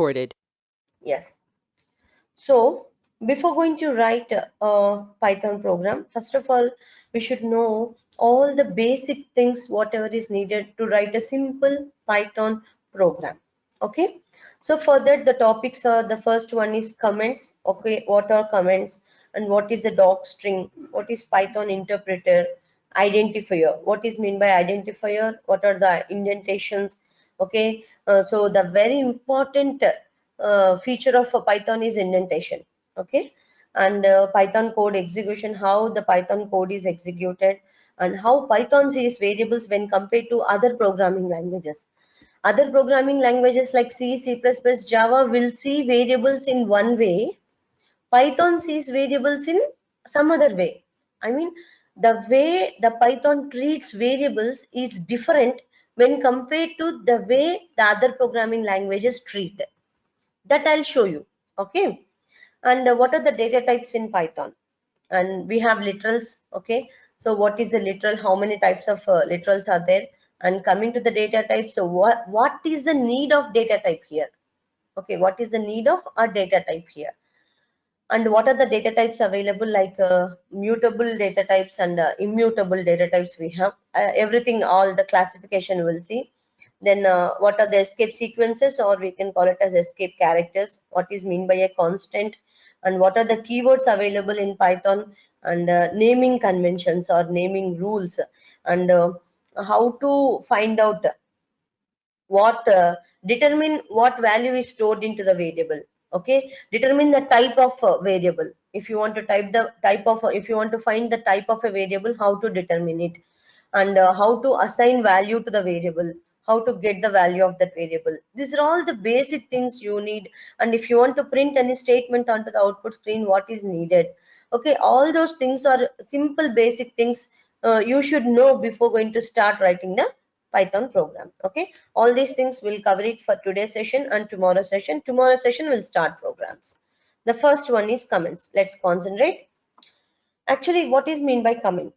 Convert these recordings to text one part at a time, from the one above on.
Recorded. Yes. So before going to write a Python program, first of all, we should know all the basic things, whatever is needed to write a simple Python program. Okay. So for that, the topics are, the first one is comments. Okay, what are comments and what is the doc string? What is Python interpreter? Identifier. What is mean by identifier? What are the indentations? Okay. So the very important feature of Python is indentation. Okay, and Python code execution, how the Python code is executed, and how Python sees variables when compared to other programming languages. Other programming languages like C, C++, Java will see variables in one way. Python sees variables in some other way. I mean, the way the Python treats variables is different when compared to the way the other programming languages treat it. That I'll show you. Okay. And what are the data types in Python? And we have literals. Okay. So what is a literal? How many types of literals are there? And coming to the data type, so what is the need of data type here? Okay, what is the need of a data type here? And what are the data types available, like mutable data types and immutable data types we have. Everything, all the classification we'll see. Then what are the escape sequences, or we can call it as escape characters? What is mean by a constant? And what are the keywords available in Python? And naming conventions or naming rules, and how to find out what determine what value is stored into the variable. Okay, determine the type of variable. If you want to type the type of if you want to find the type of a variable, how to determine it, and how to assign value to the variable, how to get the value of that variable. These are all the basic things you need. And if you want to print any statement onto the output screen, what is needed? Okay, all those things are simple basic things you should know before going to start writing the Python program. Okay, all these things we'll cover it for today's session and tomorrow's session. Tomorrow's session will start programs. The first one is comments. Let's concentrate. Actually, what is mean by comment?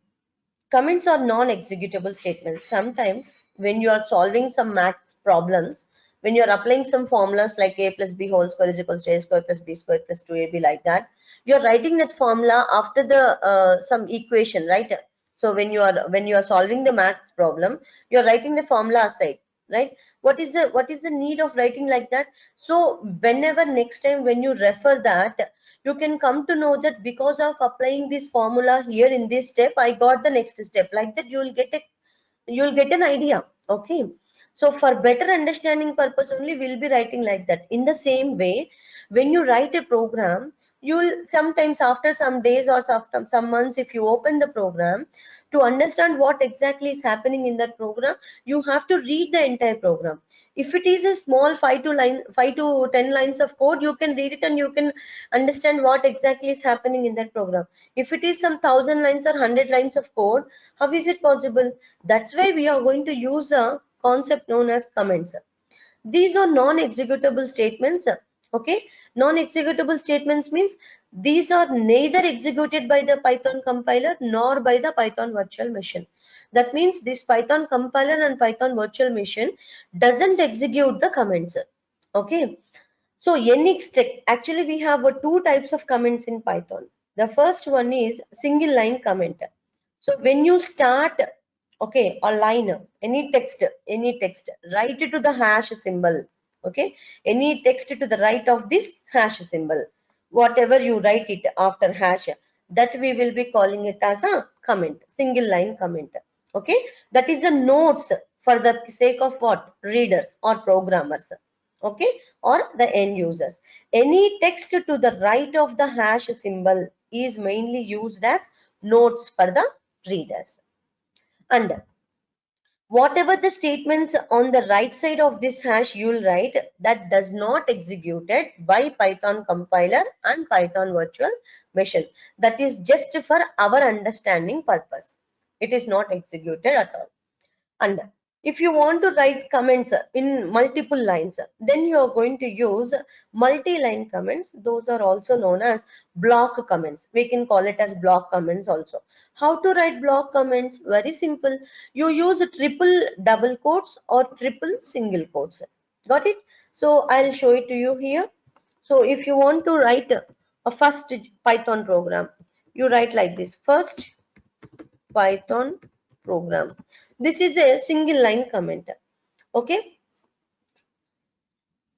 Comments are non-executable statements. Sometimes when you are solving some math problems, when you are applying some formulas like a plus b whole square is equals to a square plus b square plus 2ab, like that, you are writing that formula after the some equation, right? So when you are solving the math problem, you are writing the formula aside, right? What is the need of writing like that? So whenever next time when you refer that, you can come to know that because of applying this formula here in this step, I got the next step. Like that, you'll get an idea. Okay. So for better understanding purpose only, we'll be writing like that. In the same way, when you write a program, you'll sometimes after some days or after some months, if you open the program, to understand what exactly is happening in that program, you have to read the entire program. If it is a small 5 to 10 lines of code, you can read it and you can understand what exactly is happening in that program. If it is some 1,000 lines or 100 lines of code, how is it possible? That's why we are going to use a concept known as comments. These are non-executable statements. Okay, non-executable statements means these are neither executed by the Python compiler nor by the Python virtual machine. That means this Python compiler and Python virtual machine doesn't execute the comments. Okay, so NX actually we have two types of comments in Python. The first one is single line comment. So when you start, okay, a line, any text, write it to the hash symbol. Okay, any text to the right of this hash symbol, whatever you write it after hash, that we will be calling it as a comment, single line comment. Okay, that is a notes for the sake of what? Readers or programmers. Okay, or the end users. Any text to the right of the hash symbol is mainly used as notes for the readers. And whatever the statements on the right side of this hash you'll write, that does not executed by Python compiler and Python virtual machine. That is just for our understanding purpose. It is not executed at all. And if you want to write comments in multiple lines, then you are going to use multi-line comments. Those are also known as block comments. We can call it as block comments also. How to write block comments? Very simple. You use triple double quotes or triple single quotes. Got it? So I'll show it to you here. So if you want to write a first Python program, you write like this: first Python program. This is a single line comment. Okay.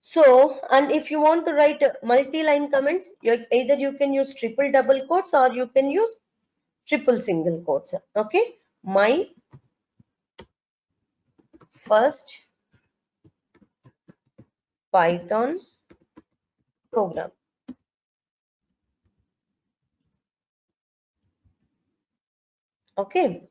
So, and if you want to write multi-line comments, either you can use triple double quotes or you can use triple single quotes. Okay. My first Python program. Okay.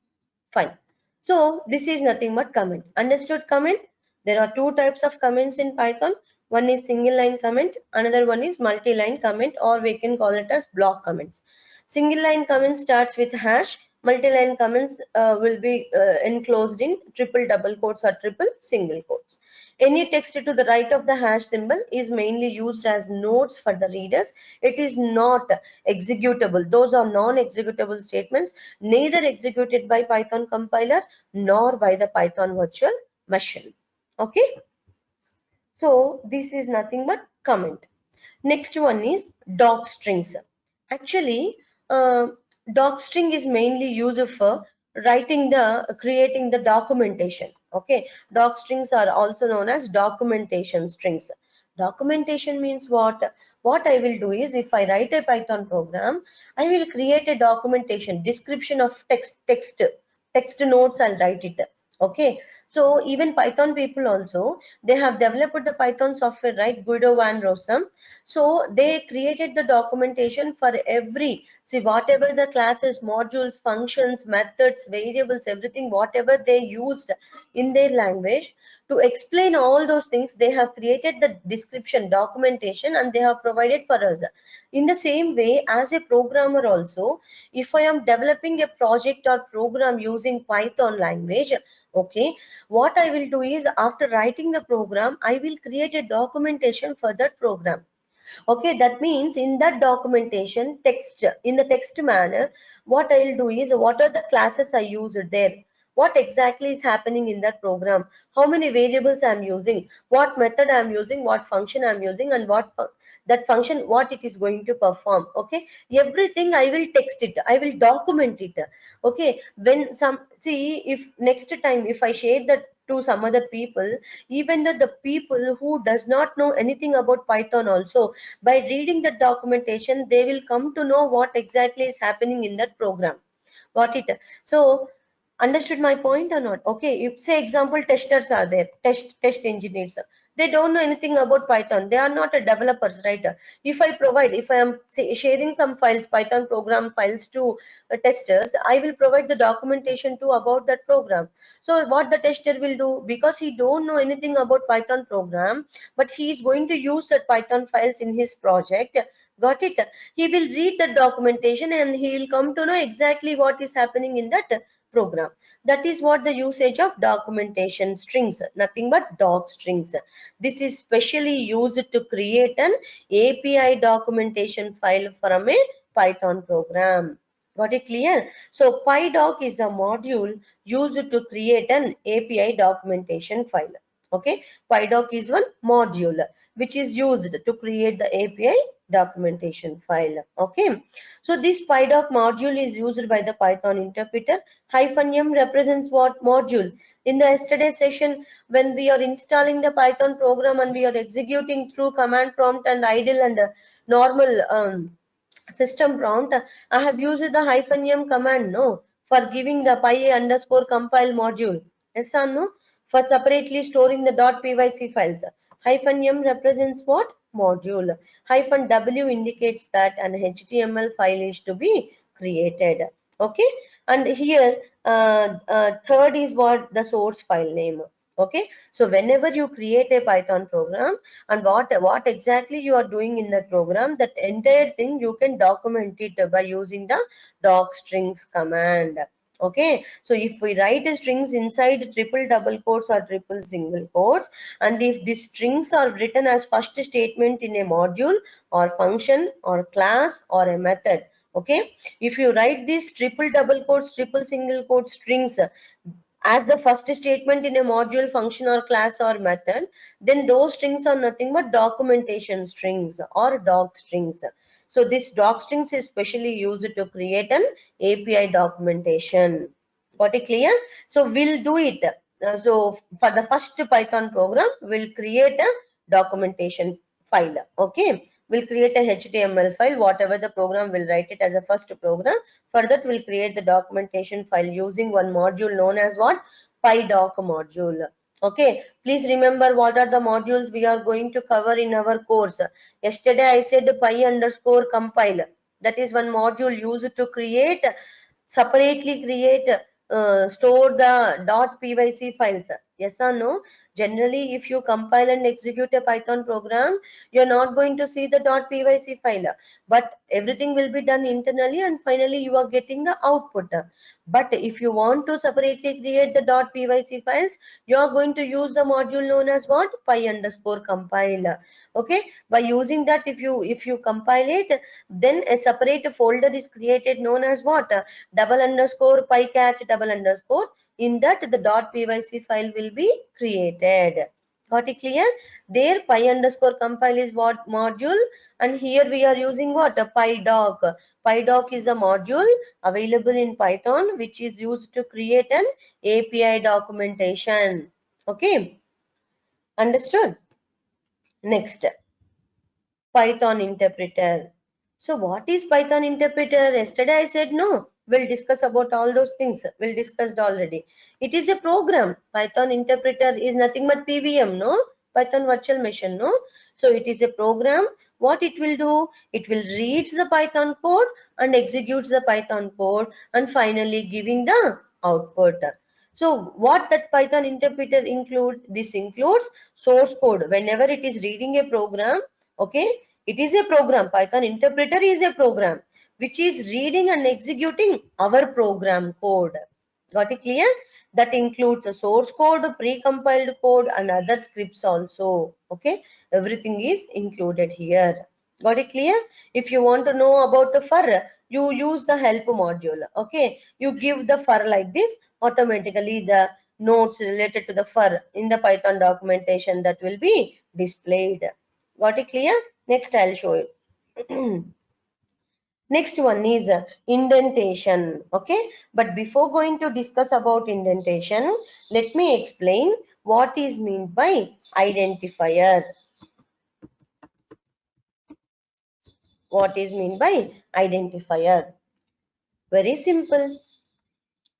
Fine. So this is nothing but comment. Understood comment? There are two types of comments in Python. One is single line comment, another one is multi-line comment, or we can call it as block comments. Single line comment starts with hash. Multi-line comments will be enclosed in triple double quotes or triple single quotes. Any text to the right of the hash symbol is mainly used as notes for the readers. It is not executable. Those are non-executable statements, neither executed by Python compiler nor by the Python virtual machine. Okay. So this is nothing but comment. Next one is doc strings. Actually, doc string is mainly used for creating the documentation. Okay, doc strings are also known as documentation strings. Documentation means what? What I will do is, if I write a Python program, I will create a documentation, description of text notes. I'll write it. Okay, so even Python people also, they have developed the Python software, right? Guido van Rossum. So they created the documentation for every, see, whatever the classes, modules, functions, methods, variables, everything, whatever they used in their language to explain all those things, they have created the description, documentation, and they have provided for us. In the same way, as a programmer also, if I am developing a project or program using Python language, okay, what I will do is, after writing the program, I will create a documentation for that program. Okay, that means in that documentation text, in the text manner, what I'll do is, what are the classes I used there, what exactly is happening in that program, how many variables I'm using, what method I'm using, what function I'm using, and that function, what it is going to perform. Okay, everything I will text it, I will document it. Okay, when some, see, if next time if I share that to some other people, even though the people who does not know anything about Python also, by reading the documentation, they will come to know what exactly is happening in that program. Got it? So understood my point or not? Okay, if say example testers are there, test engineers, they don't know anything about Python, they are not a developers, right? If I provide, if I am say, sharing some files, Python program files to testers, I will provide the documentation to about that program. So what the tester will do, because he don't know anything about Python program, but he is going to use that Python files in his project. Got it? He will read the documentation and he will come to know exactly what is happening in that program. That is what the usage of documentation strings, nothing but doc strings. This is specially used to create an API documentation file from a Python program. Got it clear? So PyDoc is a module used to create an API documentation file. Okay, PyDoc is one module which is used to create the API documentation file. Okay, so this PyDoc module is used by the Python interpreter. -m represents what module? In the yesterday session, when we are installing the Python program and we are executing through command prompt and idle and normal system prompt, I have used the -m command, no, for giving the py_compile module. Yes or no? For separately storing the .pyc files. -m represents what? Module. -w indicates that an HTML file is to be created. Okay, and here third is what? The source file name. Okay, so whenever you create a Python program, and what exactly you are doing in that program, that entire thing you can document it by using the doc strings command. Okay, so if we write strings inside triple double quotes or triple single quotes, and if these strings are written as first statement in a module or function or class or a method, okay, if you write these triple double quotes, triple single quotes strings as the first statement in a module, function or class or method, then those strings are nothing but documentation strings or doc strings. So this doc strings is specially used to create an API documentation. Got it clear? So we'll do it. So for the first Python program, we'll create a documentation file. Okay, we'll create a HTML file. Whatever the program, will write it as a first program. For that, we'll create the documentation file using one module known as what? PyDoc module. Okay, please remember what are the modules we are going to cover in our course. Yesterday I said py_compile. That is one module used to create, separately create, store the .pyc files. Yes or no? Generally, if you compile and execute a Python program, you're not going to see the .pyc file, but everything will be done internally and finally you are getting the output. But if you want to separately create the .pyc files, you are going to use the module known as what? Py_compile. Okay, by using that, if you compile it, then a separate folder is created known as what? _pycatch _. In that, the .pyc file will be created. Got it clear? There py_compile is what module, and here we are using what? A PyDoc. PyDoc is a module available in Python which is used to create an API documentation. Okay, understood? Next, Python interpreter. So what is Python interpreter? Yesterday I said no. We'll discuss about all those things. We'll discussed already. It is a program. Python interpreter is nothing but PVM, no? Python virtual machine, no? So it is a program. What it will do? It will read the Python code and executes the Python code and finally giving the output. So what that Python interpreter includes? This includes source code. Whenever it is reading a program, okay, it is a program. Python interpreter is a program which is reading and executing our program code. Got it clear? That includes the source code, pre-compiled code and other scripts also. Okay, everything is included here. Got it clear? If you want to know about the for, you use the help module. Okay, you give the for like this, automatically the notes related to the for in the Python documentation that will be displayed. Got it clear? Next I'll show you. Next one is indentation. Okay, but before going to discuss about indentation, let me explain what is meant by identifier. What is meant by identifier? Very simple.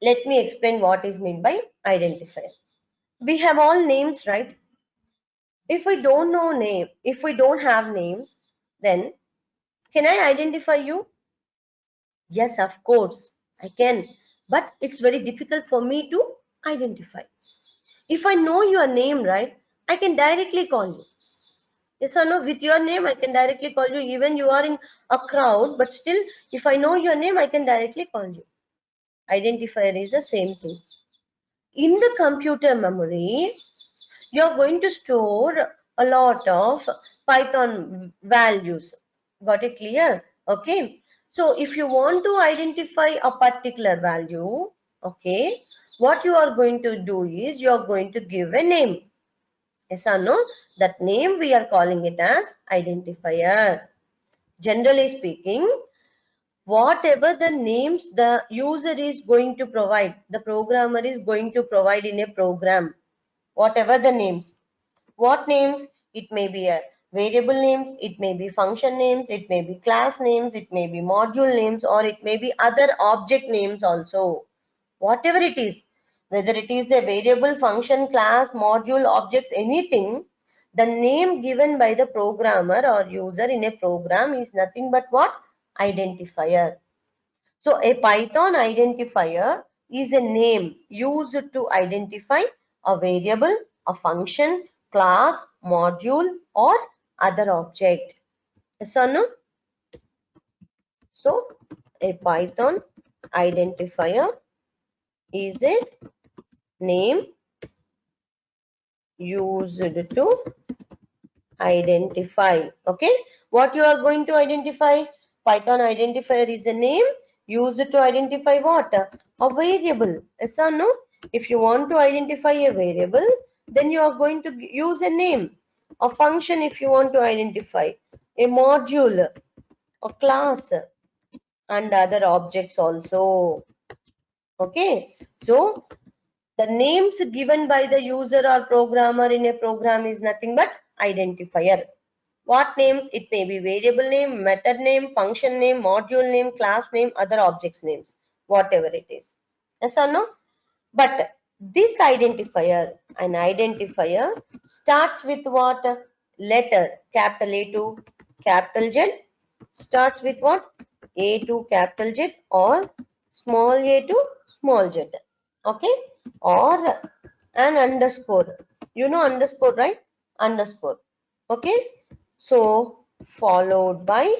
Let me explain what is meant by identifier. We have all names, right? If we don't know name, if we don't have names, then can I identify you? Yes, of course, I can. But it's very difficult for me to identify. If I know your name, right, I can directly call you. Yes or no? With your name, I can directly call you. Even you are in a crowd, but still, if I know your name, I can directly call you. Identifier is the same thing. In the computer memory, you're going to store a lot of Python values. Got it clear? Okay. So if you want to identify a particular value, okay, what you are going to do is you are going to give a name. Yes or no? That name we are calling it as identifier. Generally speaking, whatever the names the user is going to provide, the programmer is going to provide in a program, whatever the names. What names? It may be a variable names, it may be function names, it may be class names, it may be module names, or it may be other object names also. Whatever it is, whether it is a variable, function, class, module, objects, anything, the name given by the programmer or user in a program is nothing but what? Identifier. So a Python identifier is a name used to identify a variable, a function, class, module, or other object. Yes or no? So a Python identifier is a name used to identify. Okay, what you are going to identify? Python identifier is a name used to identify what? A variable. Yes or no? If you want to identify a variable, then you are going to use a name. A function if you want to identify, a module, a class, and other objects also. Okay, so the names given by the user or programmer in a program is nothing but identifier. What names? It may be variable name, method name, function name, module name, class name, other objects names, whatever it is. Yes or no? But this identifier, an identifier starts with what? Letter, capital A to capital Z, starts with what? A to capital Z or small a to small z. Okay? Or an underscore. You know underscore, right? Underscore. Okay? So, followed by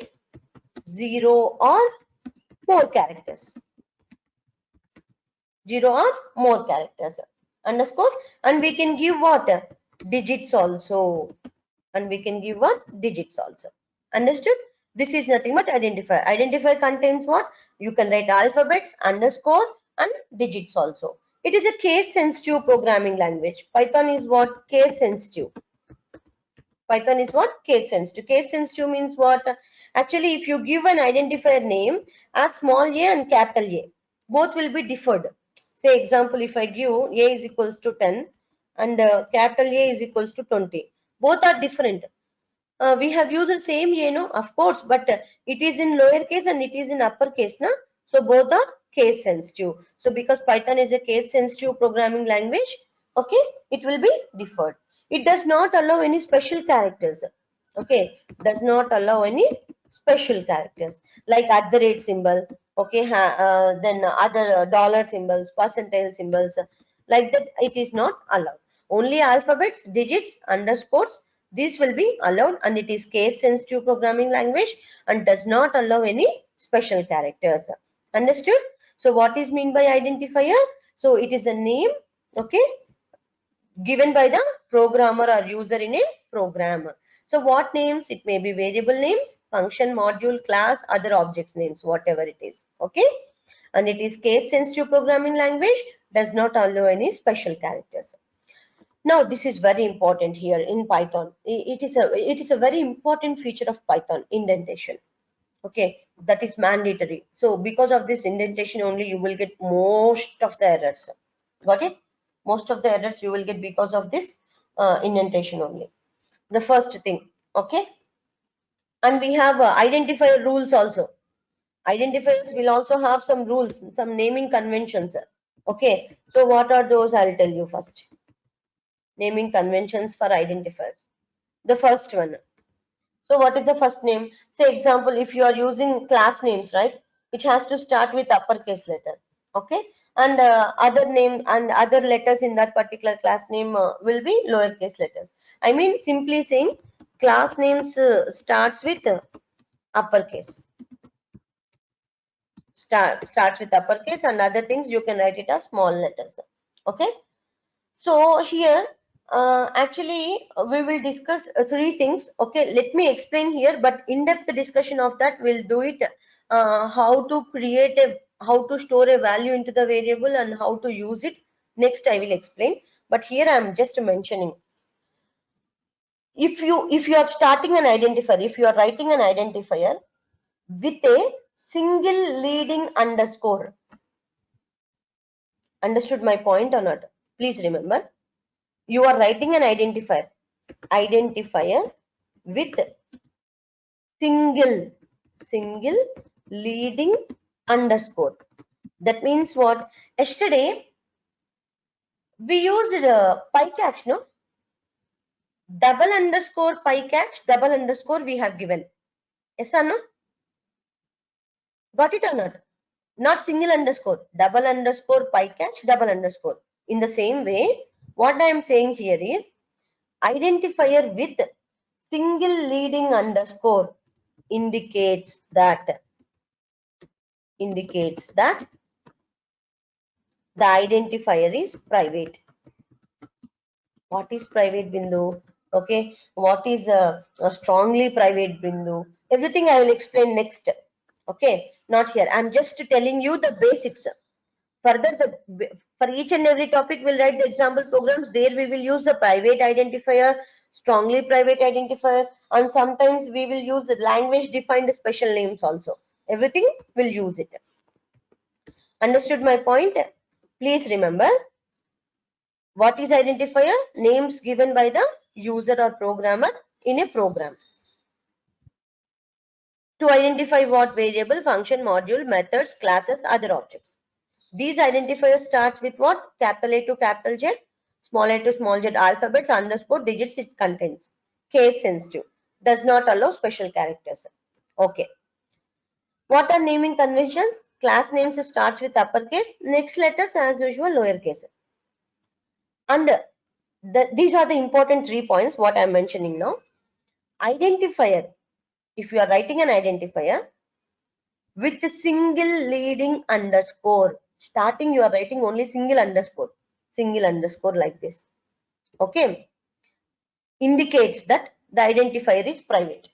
0 or more characters. 0 or more characters. Underscore. And we can give what? Digits also. And we can give what? Digits also. Understood? This is nothing but identifier. Identifier contains what? You can write alphabets, underscore, and digits also. It is a case sensitive programming language. Python is what? Case sensitive. Python is what? Case sensitive. Case sensitive means what? Actually, if you give an identifier name as small a and capital A, both will be differed. Say example, if I give a is equals to 10 and capital A is equals to 20. Both are different. We have used the same a, no? Of course, but it is in lowercase and it is in uppercase, na? So both are case sensitive. So because Python is a case sensitive programming language, okay, it will be deferred. It does not allow any special characters. Okay, does not allow any special characters like at the rate symbol. Okay, then other dollar symbols, percentage symbols, like that. It is not allowed. Only alphabets, digits, underscores. This will be allowed, and it is case sensitive programming language and does not allow any special characters. Understood? So what is mean by identifier? So it is a name, okay, given by the programmer or user in a program. So what names? It may be variable names, function, module, class, other objects names, whatever it is. Okay. And it is case sensitive programming language, does not allow any special characters. Now this is very important here in Python. It is a very important feature of Python, indentation. Okay, that is mandatory. So because of this indentation only you will get most of the errors. Got it? Most of the errors you will get because of this indentation only. The first thing. Okay. And we have identifier rules also. Identifiers will also have some rules, some naming conventions. Okay. So what are those? I'll tell you first. Naming conventions for identifiers. The first one. So what is the first name? Say example, if you are using class names, right? It has to start with uppercase letter. Okay. And other name and other letters in that particular class name will be lowercase letters. I mean simply saying class names starts with uppercase. Starts with uppercase, and other things you can write it as small letters. Okay. So here actually we will discuss three things. Okay, let me explain here, but in-depth discussion of that we'll do it. How to create how to store a value into the variable and how to use it. Next I will explain. But here I am just mentioning. If you are starting an identifier, if you are writing an identifier with a single leading underscore. Understood my point or not? Please remember. You are writing an identifier with single leading underscore. That means what? Yesterday we used PyCatch, no? Double underscore PyCatch, double underscore we have given. Yes or no? Got it or not? Not single underscore, double underscore PyCatch, double underscore. In the same way, what I am saying here is identifier with single leading underscore indicates that the identifier is private. What is private bindu? Okay, what is a strongly private bindu? Everything I will explain next. Okay, not here. I'm just telling you the basics. Further For each and every topic, we'll write the example programs. There we will use the private identifier, strongly private identifier, and sometimes we will use the language defined special names also. Everything will use it. Understood my point? Please remember, what is identifier? Names given by the user or programmer in a program. To identify what variable, function, module, methods, classes, other objects. These identifiers starts with what? Capital A to capital Z, small a to small z, alphabets, underscore, digits it contains. Case sensitive. Does not allow special characters. Okay. What are naming conventions? Class names starts with uppercase, next letters as usual lowercase. And these are the important 3 points what I am mentioning now. Identifier. If you are writing an identifier with a single leading underscore, starting you are writing only single underscore like this. Okay. Indicates that the identifier is private.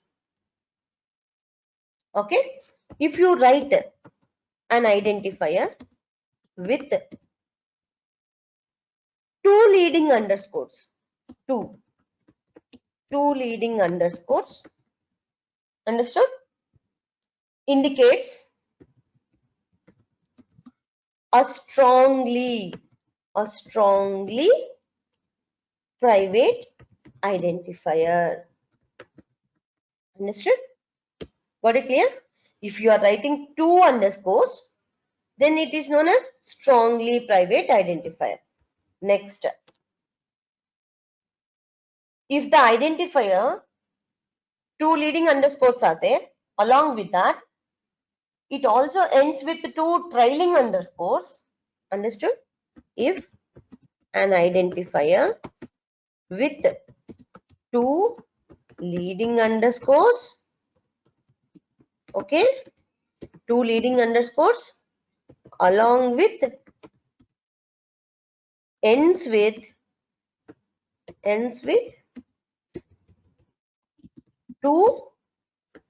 Okay. If you write an identifier with 2 leading underscores, two leading underscores, understood? Indicates a strongly private identifier. Understood? Got it clear? If you are writing 2 underscores, then it is known as strongly private identifier. Next, if the identifier 2 leading underscores are there, along with that, it also ends with 2 trailing underscores. Understood? If an identifier with 2 leading underscores, okay, 2 leading underscores along with ends with 2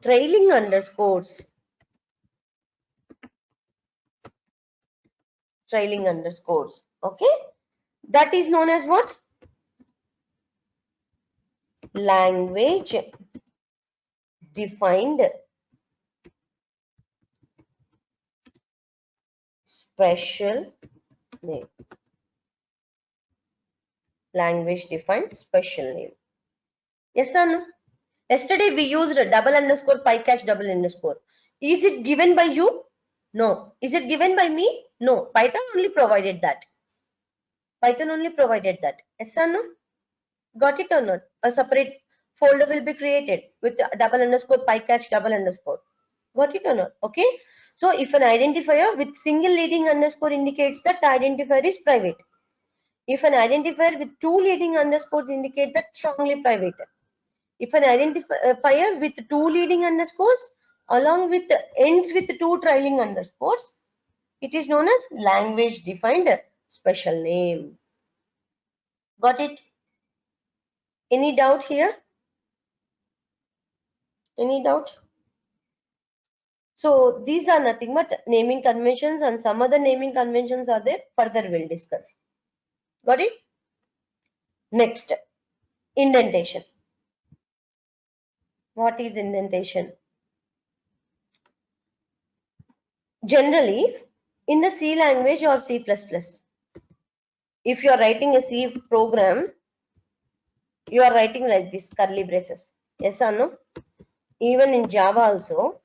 trailing underscores, okay, that is known as what? Language defined special name. Language defined special name. Yes or no? Yesterday we used a double underscore, PyCatch double underscore. Is it given by you? No. Is it given by me? No. Python only provided that. Yes or no? Got it or not? A separate folder will be created with double underscore, PyCatch double underscore. Got it or not? Okay. So if an identifier with single leading underscore indicates that the identifier is private. If an identifier with 2 leading underscores indicates that strongly private. If an identifier with 2 leading underscores along with ends with 2 trailing underscores, it is known as language defined special name. Got it? Any doubt here? Any doubt? So these are nothing but naming conventions, and some other naming conventions are there. Further we'll discuss. Got it? Next, indentation. What is indentation? Generally, in the C language or C++, if you are writing a C program, you are writing like this, curly braces. Yes or no? Even in Java also,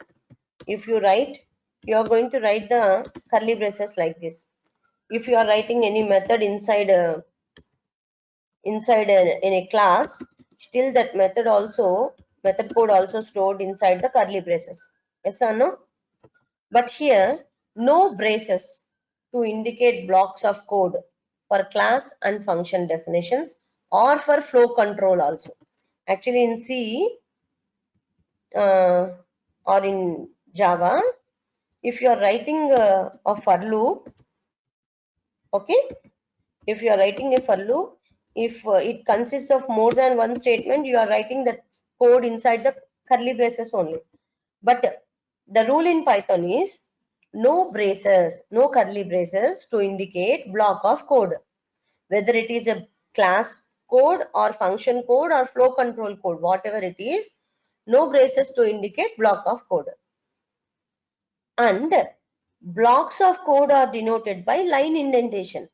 if you write, you are going to write the curly braces like this. If you are writing any method inside in a class, still that method code also stored inside the curly braces. Yes or no? But here, no braces to indicate blocks of code for class and function definitions or for flow control also. Actually in C or in Java, if you are writing a for loop, okay, if you are writing a for loop, if it consists of more than one statement, you are writing that code inside the curly braces only. But the rule in Python is no braces, no curly braces to indicate block of code, whether it is a class code or function code or flow control code, whatever it is, no braces to indicate block of code. And blocks of code are denoted by line indentation.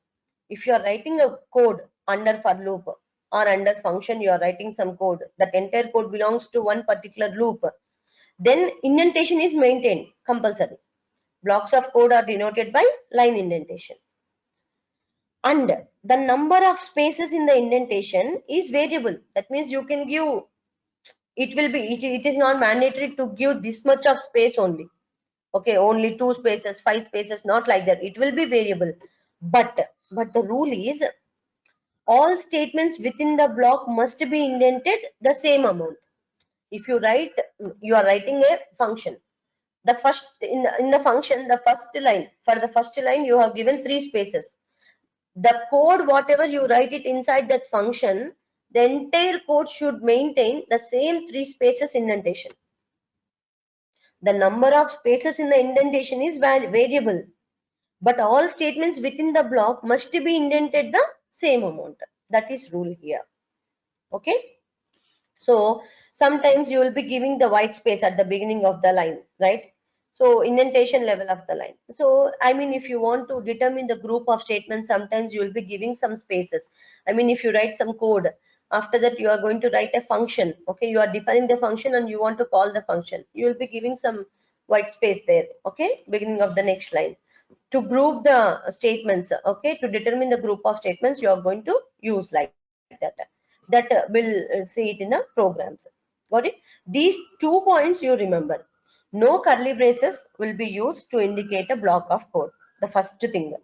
If you are writing a code under for loop or under function, you are writing some code, that entire code belongs to one particular loop, then indentation is maintained compulsory. Blocks of code are denoted by line indentation. And the number of spaces in the indentation is variable. That means you can give, it is not mandatory to give this much of space only. Okay, only 2 spaces, 5 spaces, not like that. It will be variable. But the rule is all statements within the block must be indented the same amount. If you write, you are writing a function. The first in the function, the first line, for the first line you have given 3 spaces. The code, whatever you write it inside that function, the entire code should maintain the same 3 spaces indentation. The number of spaces in the indentation is variable, but all statements within the block must be indented the same amount. That is rule here. Okay. So sometimes you will be giving the white space at the beginning of the line, right? So indentation level of the line. So I mean, if you want to determine the group of statements, sometimes you will be giving some spaces. I mean, if you write some code, after that you are going to write a function. Okay, you are defining the function and you want to call the function. You will be giving some white space there. Okay, beginning of the next line. To group the statements, okay, to determine the group of statements, you are going to use like that. That will see it in the programs. Got it? These 2 points you remember. No curly braces will be used to indicate a block of code. The first thing.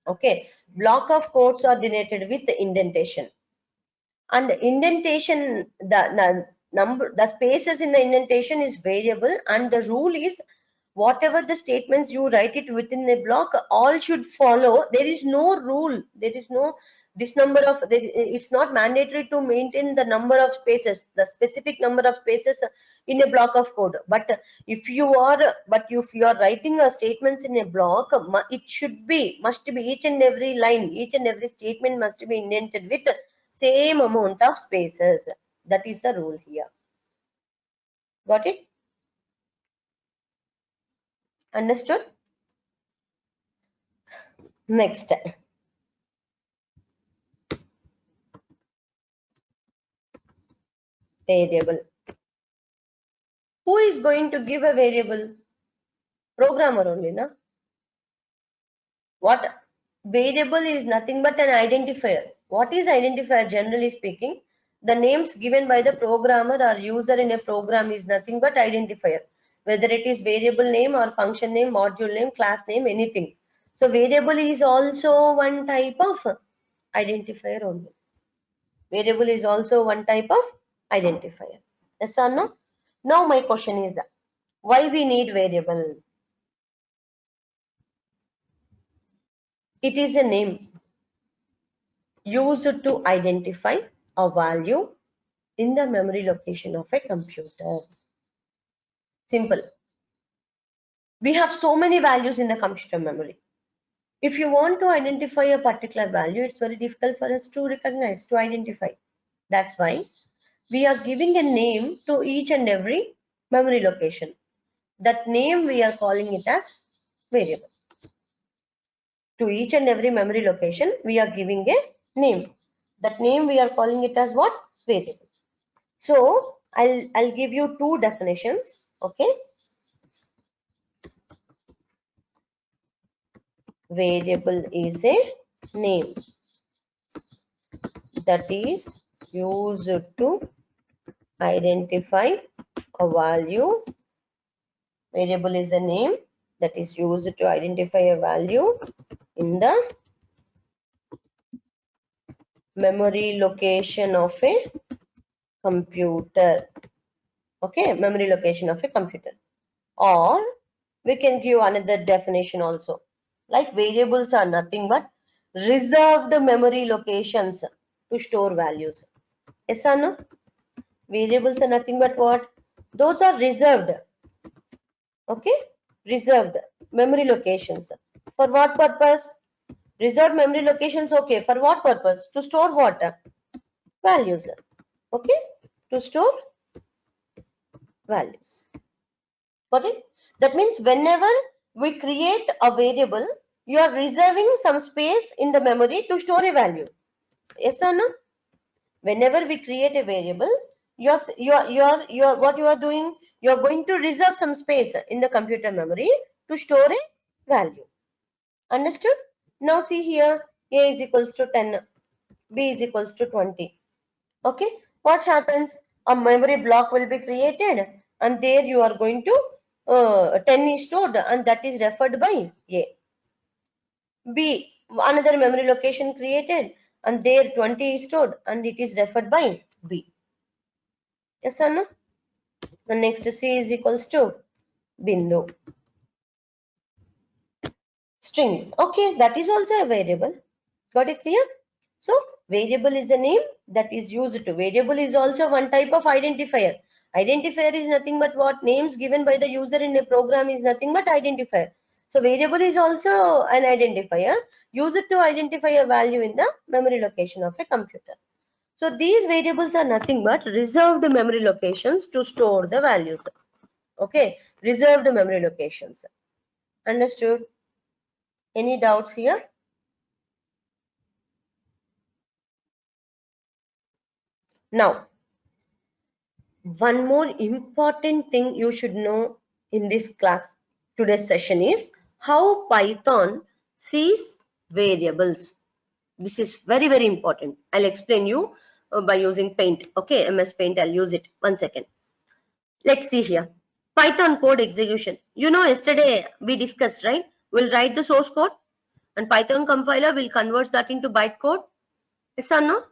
Okay. Block of codes are denoted with indentation. And indentation, the spaces in the indentation is variable, and the rule is whatever the statements you write it within a block, all should follow. There is no rule, there is no this number of, it's not mandatory to maintain the number of spaces, the specific number of spaces in a block of code. But if you are writing a statements in a block, it must be each and every line, each and every statement must be indented with same amount of spaces. That is the rule here. Got it? Understood? Next. Variable. Who is going to give a variable? Programmer only, na? What? Variable is nothing but an identifier. What is identifier? Generally speaking, the names given by the programmer or user in a program is nothing but identifier. Whether it is variable name or function name, module name, class name, anything. So variable is also one type of identifier only. Variable is also one type of identifier. Yes or no? Now my question is, why we need variable? It is a name used to identify a value in the memory location of a computer. Simple. We have so many values in the computer memory. If you want to identify a particular value, it's very difficult for us to recognize, to identify. That's why we are giving a name to each and every memory location. That name we are calling it as variable. To each and every memory location, we are giving a name. That name we are calling it as what? Variable. So I'll give you 2 definitions. Okay. Variable is a name that is used to identify a value. Variable is a name that is used to identify a value in the memory location of a computer. Okay, memory location of a computer. Or we can give another definition also. Like variables are nothing but reserved memory locations to store values. Yes or no? Variables are nothing but what? Those are reserved. Okay, reserved. memory locations. For what purpose? Reserved memory locations, okay. For what purpose? To store what? Values. Okay, to store values. Got it? That means whenever we create a variable, you are reserving some space in the memory to store a value. Yes or no? Whenever we create a variable, what you are doing, you are going to reserve some space in the computer memory to store a value. Understood? Now see here, a is equals to 10, b is equals to 20. Okay, what happens? A memory block will be created, and there you are going to 10 is stored, and that is referred by a. B, another memory location created, and there 20 is stored, and it is referred by b. Yes or no? The next C is equals to bindu. String. Okay, that is also a variable. Got it clear? So variable is a name that is used to. Variable is also one type of identifier. Identifier is nothing but what? Names given by the user in a program is nothing but identifier. So variable is also an identifier used to identify a value in the memory location of a computer. So these variables are nothing but reserved memory locations to store the values. Okay, reserved memory locations. Understood? Any doubts here? Now, one more important thing you should know in this class, today's session, is how Python sees variables. This is very, very important. I'll explain you by using Paint. Okay, MS Paint, I'll use it. 1 second. Let's see here. Python code execution. You know, yesterday we discussed, right? We'll write the source code and Python compiler will convert that into bytecode. Yes or no?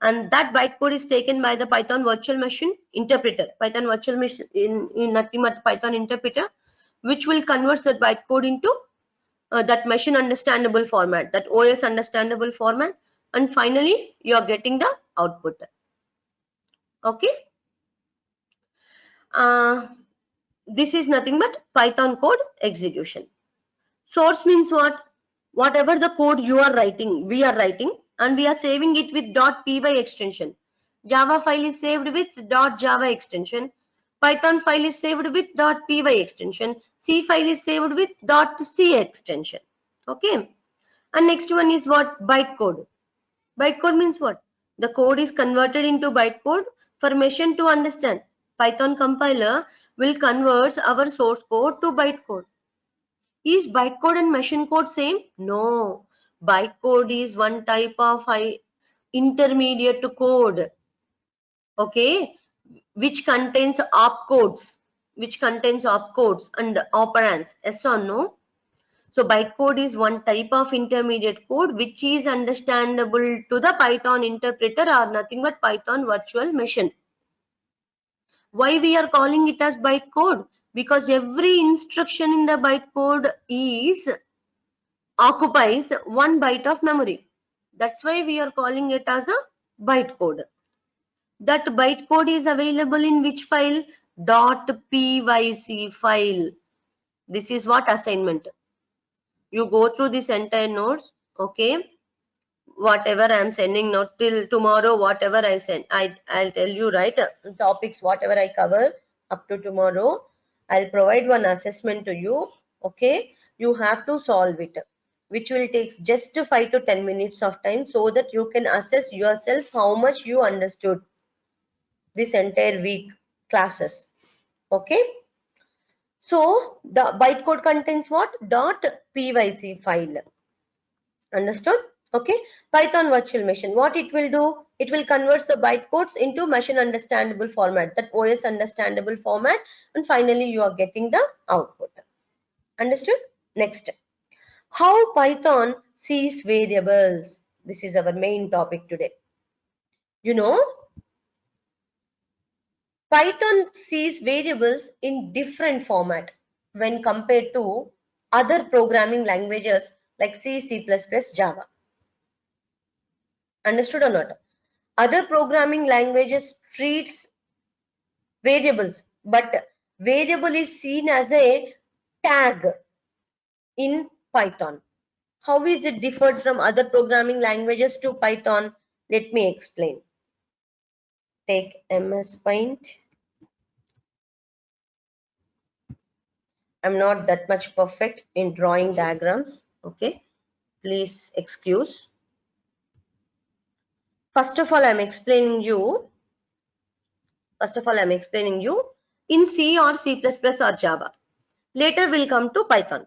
And that bytecode is taken by the Python virtual machine interpreter. Python virtual machine in nothing but Python interpreter, which will convert that bytecode into that machine understandable format, that OS understandable format, and finally you are getting the output. Okay. This is nothing but Python code execution. Source means what? Whatever the code you are writing, we are writing, and we are saving it with .py extension. Java file is saved with .java extension. Python file is saved with .py extension. C file is saved with .c extension. Okay. And next one is what? Bytecode. Bytecode means what? The code is converted into bytecode for machine to understand. Python compiler will convert our source code to bytecode. Is bytecode and machine code same? No. Bytecode is one type of intermediate code. Okay, which contains opcodes, and operands. Yes or no? So bytecode is one type of intermediate code which is understandable to the Python interpreter or nothing but Python virtual machine. Why we are calling it as bytecode? Because every instruction in the bytecode occupies 1 byte of memory. That's why we are calling it as a bytecode. That bytecode is available in which file? .pyc file. This is what assignment. You go through this entire notes, okay? Whatever I am sending now till tomorrow, whatever I send, I'll tell you, right? Topics, whatever I cover up to tomorrow, I'll provide one assessment to you, okay? You have to solve it, which will take just 5 to 10 minutes of time so that you can assess yourself how much you understood this entire week classes, okay? So the bytecode contains what? .pyc file. Understood? Okay. Python virtual machine. What it will do? It will convert the bytecodes into machine understandable format, that OS understandable format, and finally you are getting the output. Understood? Next. How Python sees variables. This is our main topic today. You know, Python sees variables in different format when compared to other programming languages like C, C++, Java. Understood or not? Other programming languages treats variables, but variable is seen as a tag. in Python. How is it differed from other programming languages to Python? Let me explain. Take MS Paint. I'm not that much perfect in drawing diagrams. Okay, please excuse. First of all, I'm explaining you in C or C++ or Java. Later we'll come to Python.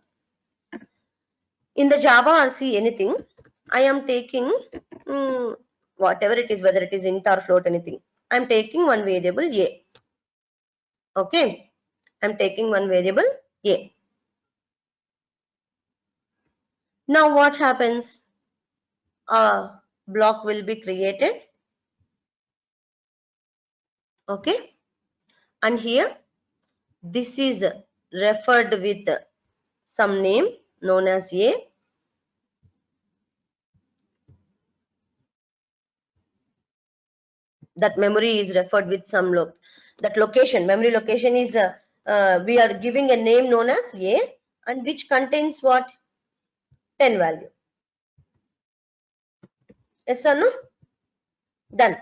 In the Java or C anything, I am taking whatever it is, whether it is int or float, anything. I'm taking one variable A. Okay, I'm taking one variable A. Now what happens? A block will be created. Okay, and here this is referred with some name known as A. That memory is referred with some that location, memory location is we are giving a name known as A, and which contains what? 10 value. Yes or no? Done.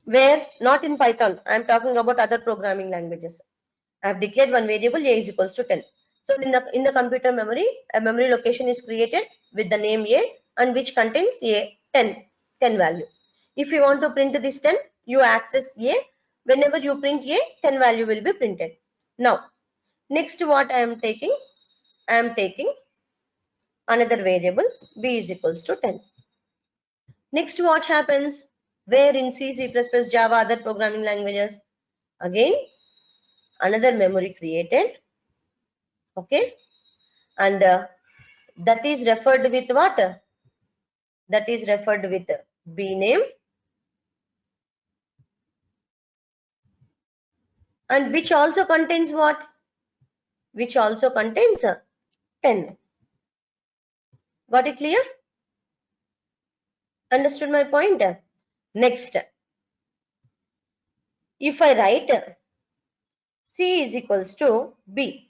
Where? Not in Python. I am talking about other programming languages. I have declared one variable A is equals to 10. So in the computer memory, a memory location is created with the name A and which contains A 10 value. If you want to print this 10, you access A. Whenever you print A, 10 value will be printed. Now, next what I am taking? I am taking another variable B is equals to 10. Next what happens? Where in C, C++, Java, other programming languages? Again, another memory created. Okay, and that is referred with what? That is referred with B name, and which also contains what? Which also contains 10. Got it clear? Understood my point? Next, if I write C is equals to B,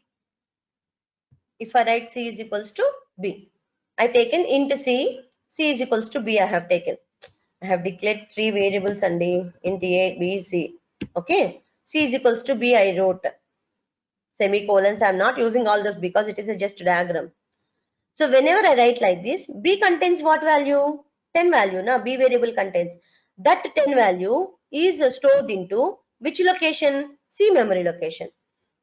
if I write C is equals to B, I taken int C is equals to B. I have taken. I have declared three variables and int A, B, C. Okay, C is equals to B. I wrote semicolons. I am not using all those because it is a just diagram. So whenever I write like this, B contains what value? 10 value. Now B variable contains. That 10 value is stored into which location? C memory location.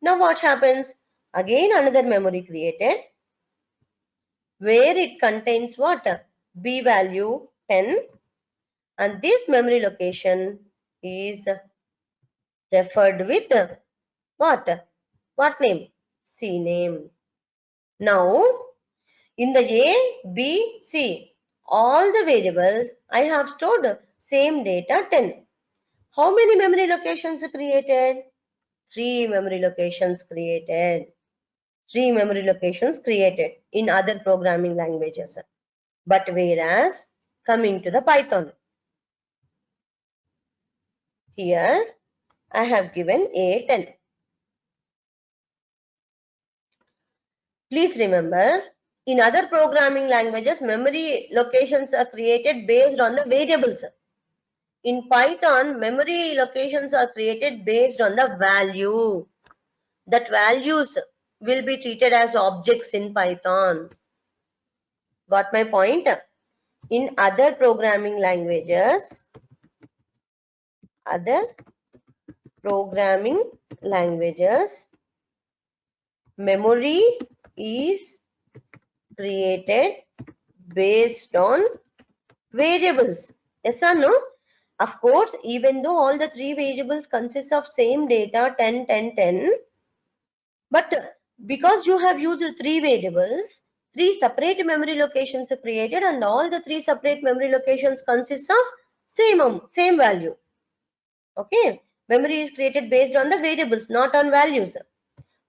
Now what happens? Again another memory created where it contains what? B value 10, and this memory location is referred with what? What name? C name. Now in the A, B, C, all the variables I have stored same data 10. How many memory locations created? 3 memory locations created. 3 memory locations created in other programming languages. But whereas coming to the Python, here I have given A10. Please remember, in other programming languages, memory locations are created based on the variables. In Python, memory locations are created based on the value. That values will be treated as objects in Python. Got my point? In other programming languages, memory is created based on variables. Yes or no? Of course, even though all the three variables consist of same data 10, 10, 10, but because you have used three variables, three separate memory locations are created, and all the three separate memory locations consist of same value. Okay, memory is created based on the variables, not on values.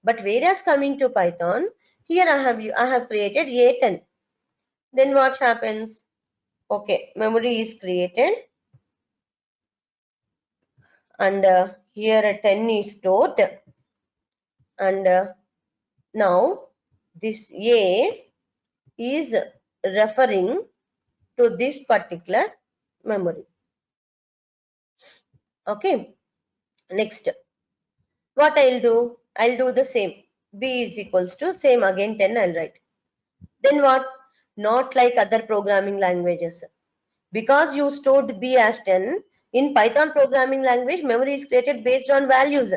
But whereas coming to Python, here I have created A10. Then what happens? Okay, memory is created, and here a 10 is stored, and now This A is referring to this particular memory. Okay, next, what I'll do? I'll do the same. B is equals to same again 10 I'll write. Then what? Not like other programming languages. Because you stored B as 10, in Python programming language, memory is created based on values.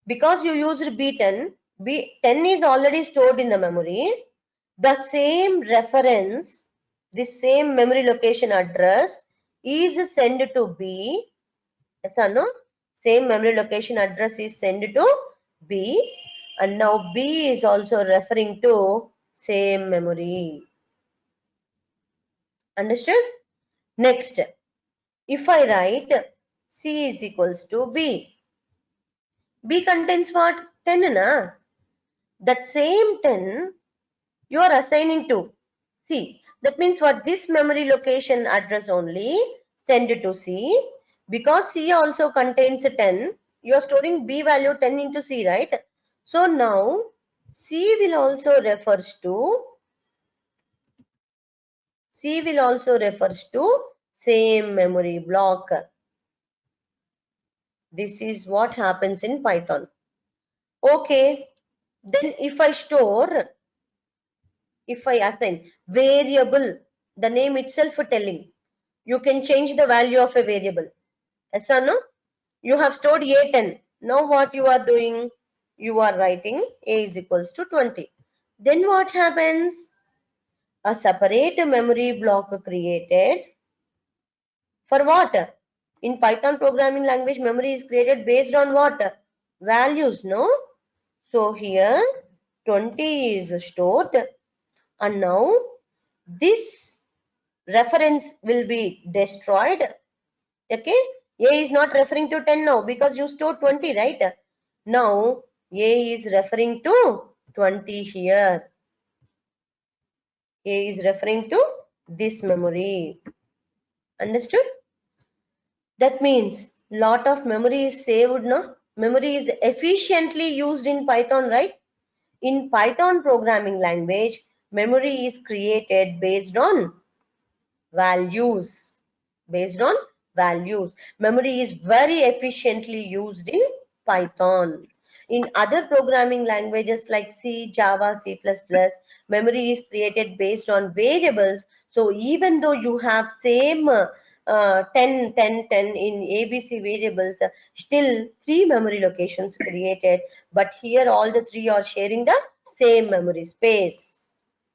Because you used B10, B10 is already stored in the memory. The same reference, the same memory location address is sent to B. Yes or no? Same memory location address is sent to B, and now B is also referring to same memory. Understood? Next, if I write C is equals to B, B contains what? 10 na? That same 10 you are assigning to C. That means what? This memory location address only send to C. Because C also contains 10, you are storing B value 10 into C, right? So now C will also refers to same memory block. This is what happens in Python. Okay, then if I assign variable, the name itself telling, you can change the value of a variable. Yes or no? You have stored A10. Now what you are doing? You are writing A is equals to 20. Then what happens? A separate memory block created. For what? In Python programming language, memory is created based on what? Values, no? So here 20 is stored, and now this reference will be destroyed. Okay, A is not referring to 10 now because you stored 20, right? Now A is referring to 20 here. A is referring to this memory. Understood? That means lot of memory is saved, no? Memory is efficiently used in Python, right? In Python programming language, memory is created based on values. Based on values. Memory is very efficiently used in Python. In other programming languages like C, Java, C++, memory is created based on variables. So even though you have same 10, 10, 10 in ABC variables, still 3 memory locations created. But here all the 3 are sharing the same memory space.